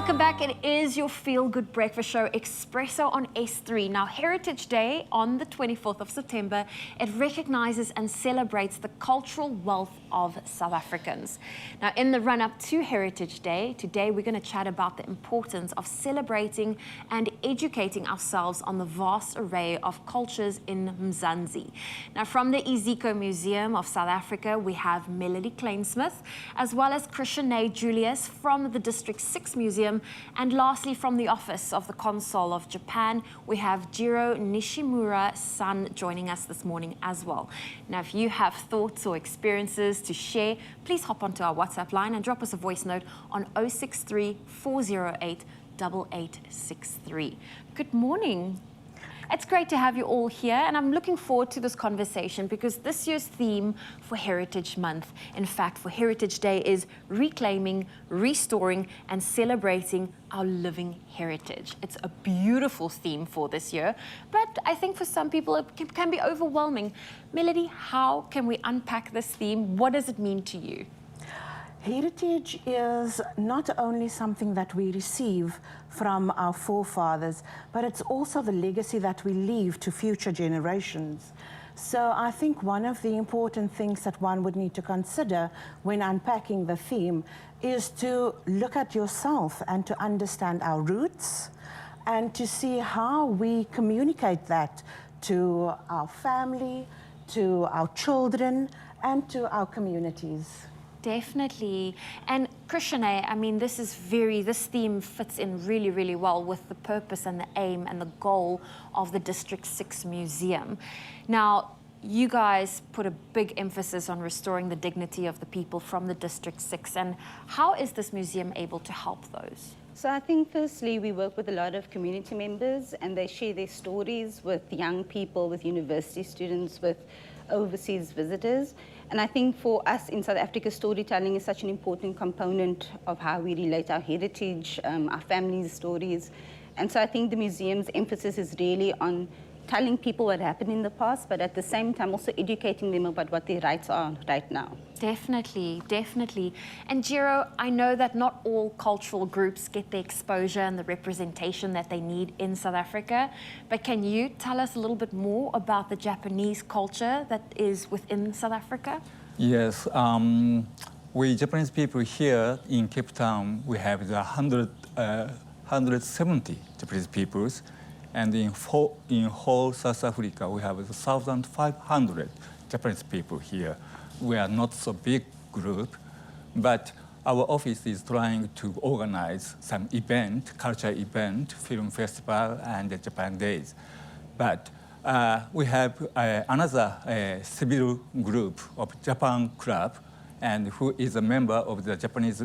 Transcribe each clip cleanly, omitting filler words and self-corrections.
Welcome back. It is your feel-good breakfast show, Expresso on S3. Now, Heritage Day on the 24th of September, it recognizes and celebrates the cultural wealth of South Africans. Now, in the run-up to Heritage Day, today we're going to chat about the importance of celebrating and educating ourselves on the vast array of cultures in Mzansi. Now, from the Ezekiel Museum of South Africa, we have Melody Kleinsmith, as well as Christian Julius from the District 6 Museum. And lastly, from the Office of the Consul of Japan, we have Jiro Nishimura-san joining us this morning as well. Now, if you have thoughts or experiences to share, please hop onto our WhatsApp line and drop us a voice note on 063 408 8863. Good morning. It's great to have you all here, and I'm looking forward to this conversation because this year's theme for Heritage Month, in fact, for Heritage Day, is reclaiming, restoring, and celebrating our living heritage. It's a beautiful theme for this year, but I think for some people it can be overwhelming. Melody, how can we unpack this theme? What does it mean to you? Heritage is not only something that we receive from our forefathers, but it's also the legacy that we leave to future generations. So I think one of the important things that one would need to consider when unpacking the theme is to look at yourself and to understand our roots and to see how we communicate that to our family, to our children, and to our communities. Definitely. And Christian, I mean, this theme fits in really, really well with the purpose and the aim and the goal of the District 6 Museum. Now, you guys put a big emphasis on restoring the dignity of the people from the District 6. And how is this museum able to help those? So I think firstly, we work with a lot of community members and they share their stories with young people, with university students, with overseas visitors. And I think for us in South Africa, storytelling is such an important component of how we relate our heritage, our family's stories. And so I think the museum's emphasis is really on telling people what happened in the past, but at the same time also educating them about what their rights are right now. Definitely, definitely. And Jiro, I know that not all cultural groups get the exposure and the representation that they need in South Africa, but can you tell us a little bit more about the Japanese culture that is within South Africa? Yes, we Japanese people here in Cape Town, we have the 170 Japanese peoples. And in whole South Africa, we have 1,500 Japanese people here. We are not so big group, but our office is trying to organize some event, cultural event, film festival, and the Japan Days. But we have another civil group of Japan Club, and who is a member of the Japanese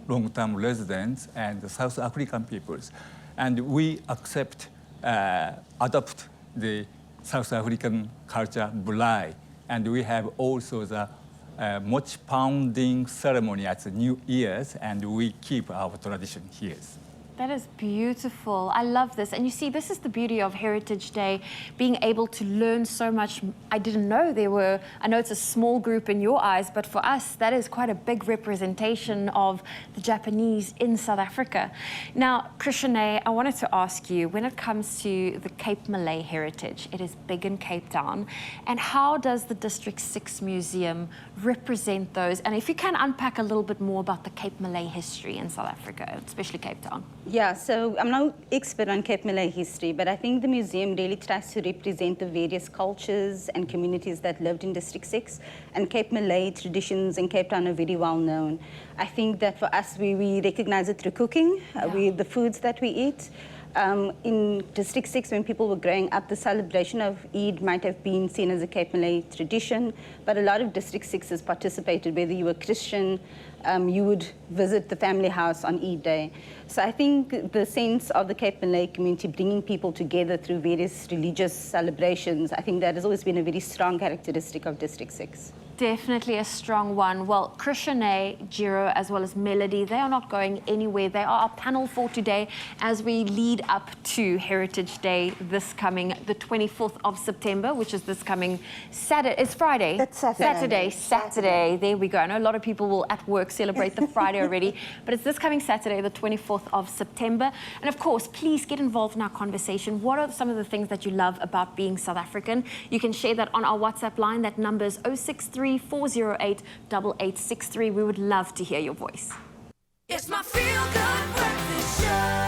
long-term residents and the South African peoples. And we adopt the South African culture Malay, and we have also the much pounding ceremony at the New Year's, and we keep our tradition here. That is beautiful. I love this. And you see, this is the beauty of Heritage Day, being able to learn so much. I didn't know I know it's a small group in your eyes, but for us, that is quite a big representation of the Japanese in South Africa. Now, Christian, I wanted to ask you, when it comes to the Cape Malay heritage, it is big in Cape Town, and how does the District 6 Museum represent those? And if you can unpack a little bit more about the Cape Malay history in South Africa, especially Cape Town. Yeah, so I'm no expert on Cape Malay history, but I think the museum really tries to represent the various cultures and communities that lived in District 6, and Cape Malay traditions in Cape Town are very well known. I think that for us, we recognize it through cooking, the foods that we eat. In District 6, when people were growing up, the celebration of Eid might have been seen as a Cape Malay tradition, but a lot of District 6s participated, whether you were Christian, you would visit the family house on Eid Day. So I think the sense of the Cape Malay community bringing people together through various religious celebrations, I think that has always been a very strong characteristic of District 6. definitely a strong one. Well, Krishane, Jiro, as well as Melody, they are not going anywhere. They are our panel for today as we lead up to Heritage Day this coming, the 24th of September, which is this coming Saturday. It's Friday. It's Saturday. Saturday. There we go. I know a lot of people will at work celebrate the Friday already, but it's this coming Saturday, the 24th of September. And of course, please get involved in our conversation. What are some of the things that you love about being South African? You can share that on our WhatsApp line. That number is 063-408-8863. We would love to hear your voice. It's my feel-good breakfast show.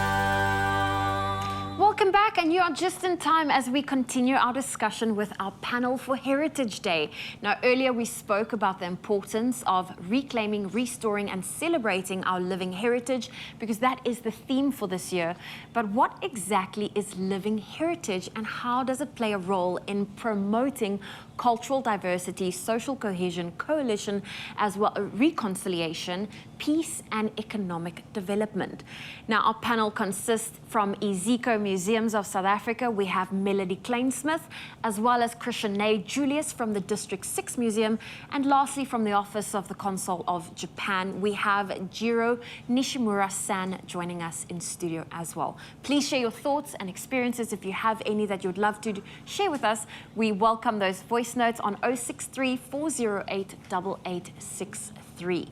Welcome back, and you are just in time as we continue our discussion with our panel for Heritage Day. Now, earlier we spoke about the importance of reclaiming, restoring, and celebrating our living heritage, because that is the theme for this year. But what exactly is living heritage, and how does it play a role in promoting cultural diversity, social cohesion, coalition, as well as reconciliation, peace, and economic development? Now, our panel consists from Ezekiel Museums of South Africa. We have Melody Kleinsmith, as well as Krishane Julius from the District 6 Museum, and lastly, from the Office of the Consul of Japan, we have Jiro Nishimura-san joining us in studio as well. Please share your thoughts and experiences if you have any that you'd love to share with us. We welcome those voice notes on 063-408-8863.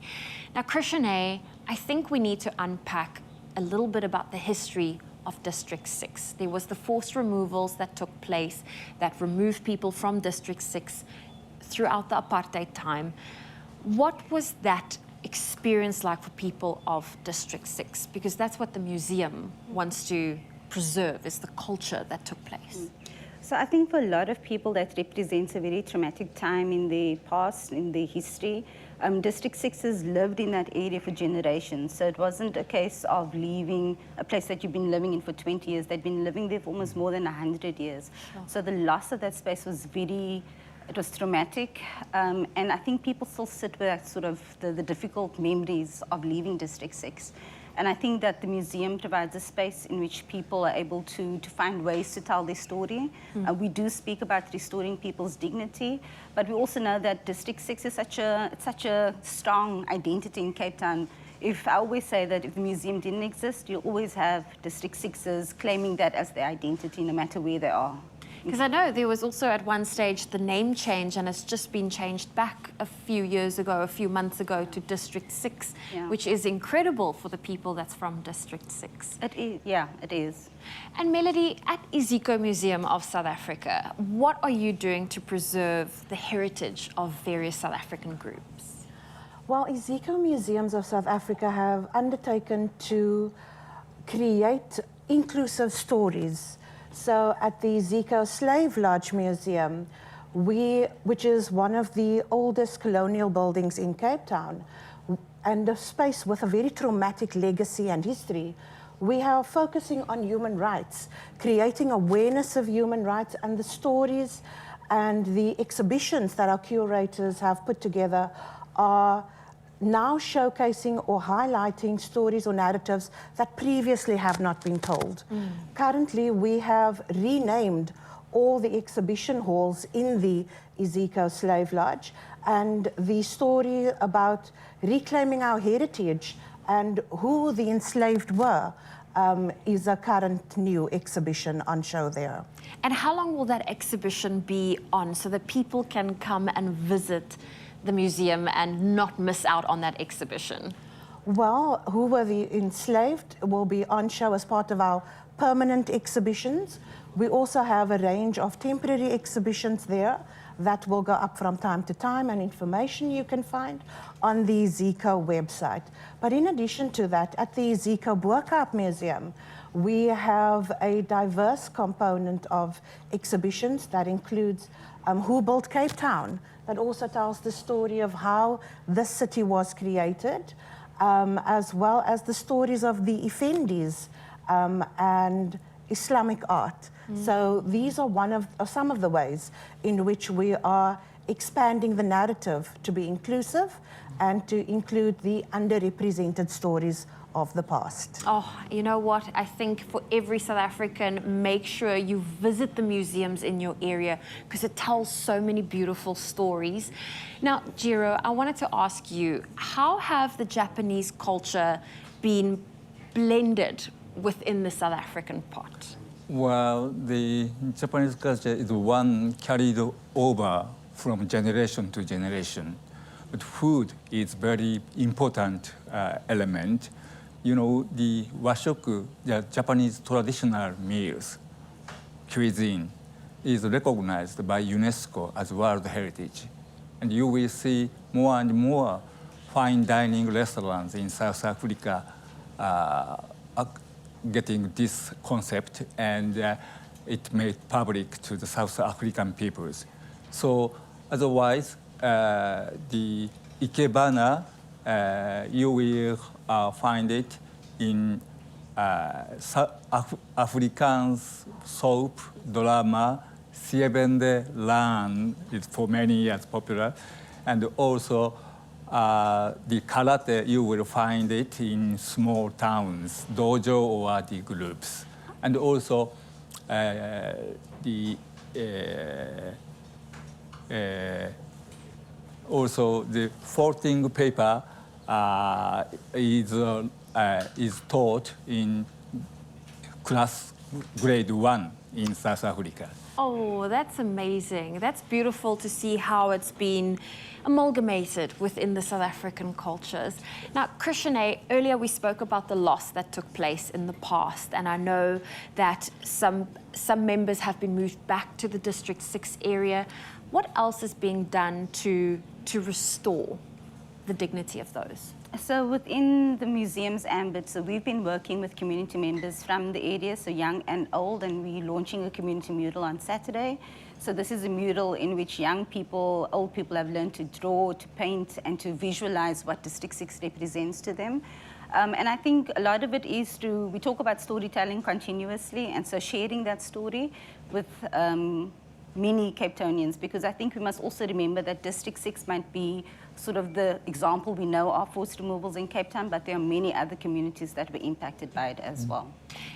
Now, Krishane, I think we need to unpack a little bit about the history of District 6. There was the forced removals that took place that removed people from District 6 throughout the apartheid time. What was that experience like for people of District 6? Because that's what the museum wants to preserve, is the culture that took place. So I think for a lot of people that represents a very traumatic time in the past, in the history. District 6 has lived in that area for generations. So it wasn't a case of leaving a place that you've been living in for 20 years. They'd been living there for almost more than 100 years. Sure. So the loss of that space was it was traumatic. And I think people still sit with that sort of the difficult memories of leaving District 6. And I think that the museum provides a space in which people are able to find ways to tell their story. We do speak about restoring people's dignity, but we also know that District 6 is such a strong identity in Cape Town. I always say that if the museum didn't exist, you'll always have District 6ers claiming that as their identity, no matter where they are. Because I know there was also at one stage the name change, and it's just been changed back a few months ago to District 6, which is incredible for the people that's from District 6. It is, yeah, it is. And Melody, at Ezekiel Museum of South Africa, what are you doing to preserve the heritage of various South African groups? Well, Ezekiel Museums of South Africa have undertaken to create inclusive stories. So at the Ezekiel Slave Lodge Museum, which is one of the oldest colonial buildings in Cape Town, and a space with a very traumatic legacy and history, we are focusing on human rights, creating awareness of human rights, and the stories and the exhibitions that our curators have put together are now showcasing or highlighting stories or narratives that previously have not been told. Currently, we have renamed all the exhibition halls in the Ezekiel Slave Lodge, and the story about reclaiming our heritage and who the enslaved were is a current new exhibition on show there. And how long will that exhibition be on so that people can come and visit the museum and not miss out on that exhibition? Well, who were the enslaved will be on show as part of our permanent exhibitions. We also have a range of temporary exhibitions there that will go up from time to time, and information you can find on the Ezekiel website. But in addition to that, at the Ezekiel Burkhardt Museum, we have a diverse component of exhibitions that includes Who Built Cape Town, that also tells the story of how this city was created, as well as the stories of the Effendis and Islamic art. So these are some of the ways in which we are expanding the narrative to be inclusive and to include the underrepresented stories of the past. Oh, you know what? I think for every South African, make sure you visit the museums in your area because it tells so many beautiful stories. Now, Jiro, I wanted to ask you, how have the Japanese culture been blended within the South African pot? Well, the Japanese culture is one carried over from generation to generation. But food is very important element. You know, the washoku, the Japanese traditional meals, cuisine, is recognized by UNESCO as World Heritage. And you will see more and more fine dining restaurants in South Africa getting this concept, and it made public to the South African peoples. So otherwise, the ikebana, you will find it in Afrikaans soap, drama, Siebende Lan is for many years popular. And also the karate, you will find it in small towns, dojo or the groups. And also also the folding paper is taught in class grade 1 in South Africa. Oh, that's amazing. That's beautiful to see how it's been amalgamated within the South African cultures. Now, Krishna, earlier we spoke about the loss that took place in the past, and I know that some members have been moved back to the District 6 area. What else is being done to restore the dignity of those? So within the museum's ambit, so we've been working with community members from the area, so young and old, and we're launching a community mural on Saturday. So this is a mural in which young people, old people have learned to draw, to paint, and to visualize what District 6 represents to them. And I think a lot of it is we talk about storytelling continuously, and so sharing that story with many Cape Townians, because I think we must also remember that District 6 might be sort of the example we know of forced removals in Cape Town, but there are many other communities that were impacted by it as well.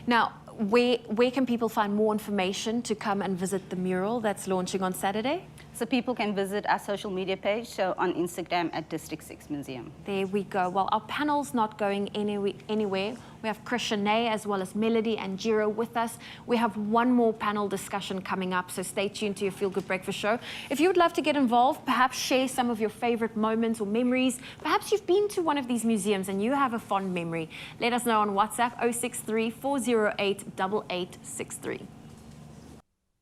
Now, where can people find more information to come and visit the mural that's launching on Saturday? So people can visit our social media page, so on Instagram at District 6 Museum. There we go. Well, our panel's not going anywhere. We have Krishna as well as Melody and Jiro with us. We have one more panel discussion coming up, so stay tuned to your Feel Good Breakfast show. If you would love to get involved, perhaps share some of your favorite moments or memories. Perhaps you've been to one of these museums and you have a fond memory. Let us know on WhatsApp 063 408 8863.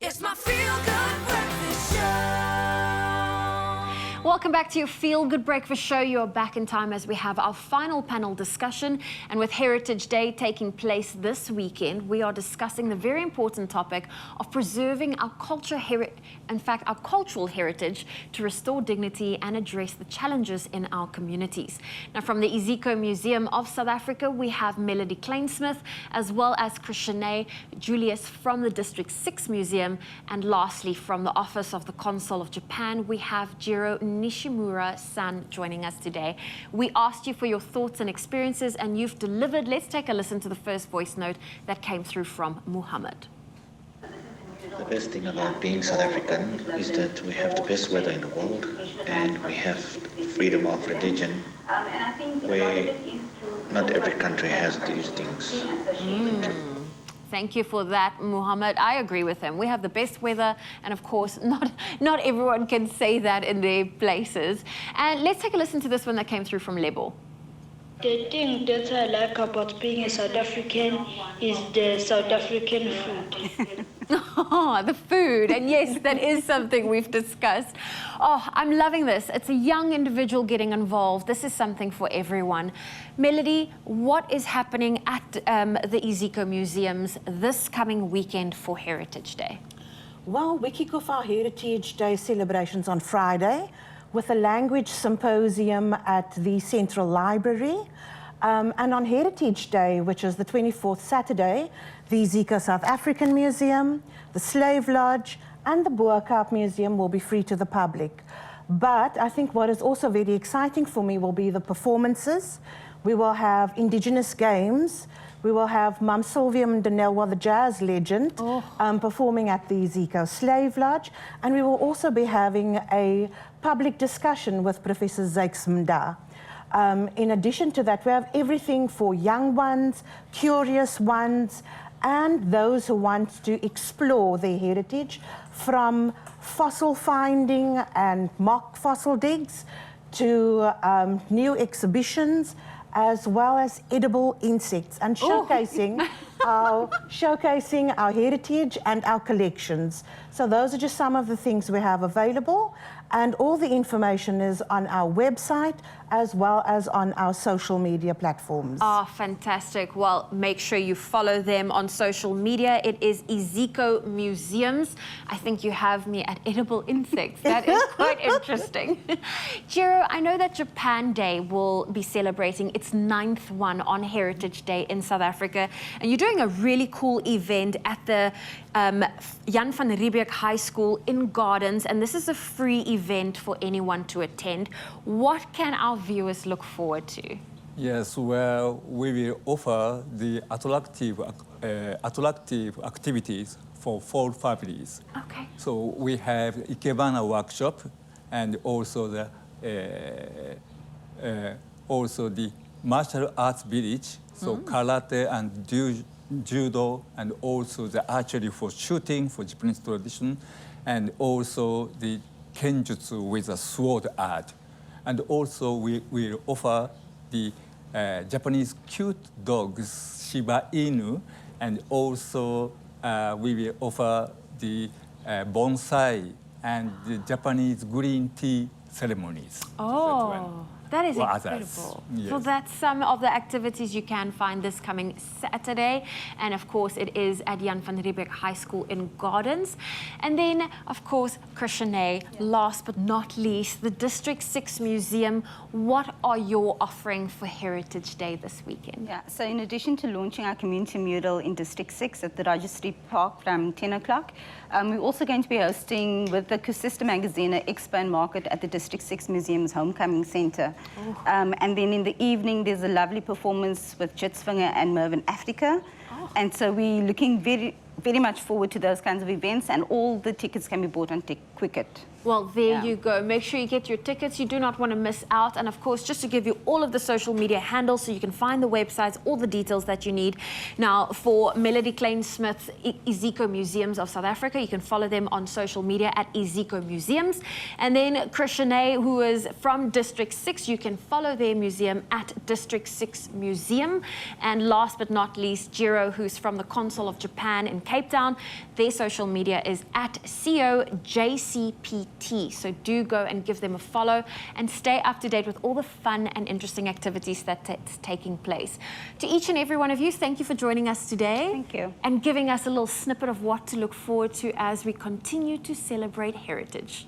It's my Feel Good Breakfast Show. Welcome back to your Feel Good Breakfast show. You're back in time as we have our final panel discussion. And with Heritage Day taking place this weekend, we are discussing the very important topic of preserving our cultural heritage to restore dignity and address the challenges in our communities. Now, from the Ezekiel Museum of South Africa, we have Melody Kleinsmith, as well as Krishna Julius from the District 6 Museum. And lastly, from the Office of the Consul of Japan, we have Jiro Nishimura-san joining us today. We asked you for your thoughts and experiences, and you've delivered. Let's take a listen to the first voice note that came through from Muhammad. The best thing about being South African is that we have the best weather in the world, and we have freedom of religion, where not every country has these things. Thank you for that, Muhammad. I agree with him. We have the best weather, and of course, not everyone can say that in their places. And let's take a listen to this one that came through from Lebo. The thing that I like about being a South African is the South African food. Oh, the food. And yes, that is something we've discussed. Oh, I'm loving this. It's a young individual getting involved. This is something for everyone. Melody, what is happening at the Ezekiel Museums this coming weekend for Heritage Day? Well, we kick off our Heritage Day celebrations on Friday with a language symposium at the Central Library. And on Heritage Day, which is the 24th Saturday, the Ezekiel South African Museum, the Slave Lodge, and the Boerkaap Museum will be free to the public. But I think what is also very exciting for me will be the performances. We will have Indigenous games. We will have Mum Sylvia Mdanelwa, the jazz legend, performing at the Ezekiel Slave Lodge. And we will also be having a public discussion with Professor Zakes Mda. In addition to that, we have everything for young ones, curious ones, and those who want to explore their heritage, from fossil finding and mock fossil digs to new exhibitions, as well as edible insects, and showcasing our heritage and our collections. So those are just some of the things we have available, and all the information is on our website as well as on our social media platforms. Oh, fantastic. Well, make sure you follow them on social media. It is Ezekiel Museums. I think you have me at edible insects. That is quite interesting. Jiro, I know that Japan Day will be celebrating its 9th one on Heritage Day in South Africa. And you're doing a really cool event at the Jan van Riebeeck High School in Gardens. And this is a free event for anyone to attend. What can our viewers look forward to? Yes, well, we will offer the attractive activities for fall families. Okay. So we have Ikebana workshop, and also the martial arts village. So karate and judo, and also the archery for shooting for Japanese tradition, and also the kenjutsu with a sword art. And also we will offer the Japanese cute dogs, Shiba Inu, and also we will offer the bonsai and the Japanese green tea ceremonies. Oh, that is Or others. incredible. Yes. So that's some of the activities you can find this coming Saturday. And of course, it is at Jan van Riebeeck High School in Gardens. And then, of course, Krishna, last but not least, the District 6 Museum. What are your offering for Heritage Day this weekend? Yeah, so in addition to launching our community mural in District 6 at the Rajastri Park from 10 o'clock, we're also going to be hosting with the Kusista magazine an expo and market at the District 6 Museum's Homecoming Centre. And then in the evening, there's a lovely performance with Jitsvinger and Mervyn Africa. And so we're looking very much forward to those kinds of events, and all the tickets can be bought on Quicket. Well, there you go. Make sure you get your tickets. You do not want to miss out. And of course, just to give you all of the social media handles so you can find the websites, all the details that you need. Now, for Melody Klein-Smith's Ezekiel Museums of South Africa, you can follow them on social media at Ezekiel Museums. And then Krishna, who is from District 6, you can follow their museum at District 6 Museum. And last but not least, Jiro, who's from the Consul of Japan in Cape Town, their social media is at COJCPT. So do go and give them a follow and stay up to date with all the fun and interesting activities that's taking place. To each and every one of you, thank you for joining us today. Thank you. And giving us a little snippet of what to look forward to as we continue to celebrate heritage.